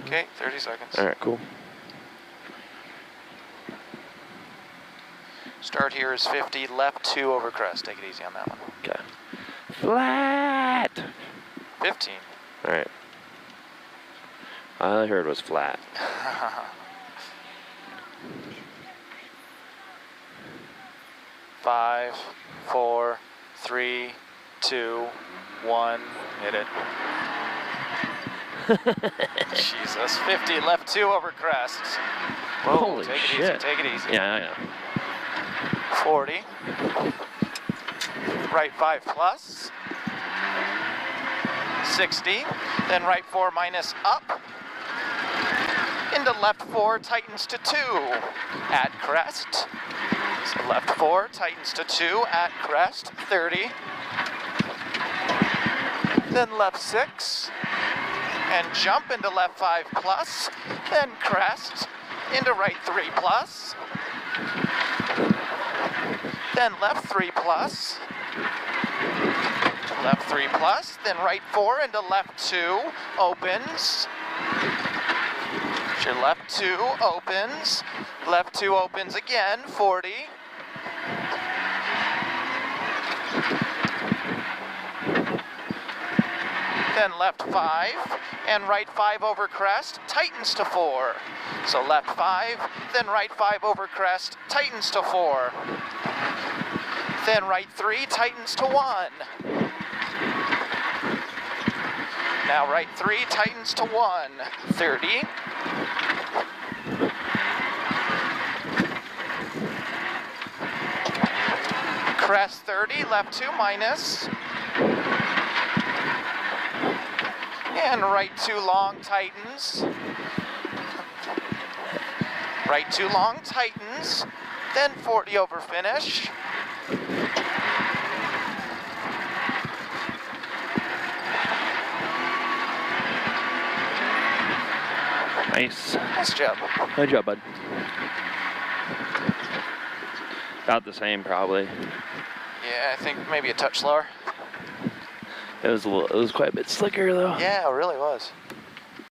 Okay, 30 seconds. All right, cool. Start here is 50, left 2 over crest. Take it easy on that one. Okay. Flat. 15. All right. All I heard was flat. 5, 4, 3, 2, 1. Hit it. Jesus. 50, left 2 over crest. Whoa, Holy take shit. it easy, take it easy. Yeah, I know. 40. Right 5 plus. 60. Then right 4 minus up. Into left 4 tightens to 2. At crest. So left 4 tightens to 2 at crest. 30. Then left 6. And jump into left 5 plus. Then crest. Into right 3 plus. Then left 3 plus. Left 3 plus. Then right 4 into left 2. Opens. Your left 2 opens. Left 2 opens again. 40. Then left 5 and right 5 over crest, tightens to 4. So left 5, then right 5 over crest, tightens to 4. Then right 3 tightens to 1. Now right 3 tightens to 1. 30. Crest 30, left 2 minus. And right 2 long tightens. Right 2 long tightens. Then 40 over finish. Nice. Nice job. Good job, bud. About the same, probably. Yeah, I think maybe a touch slower. It was quite a bit slicker, though. Yeah, it really was.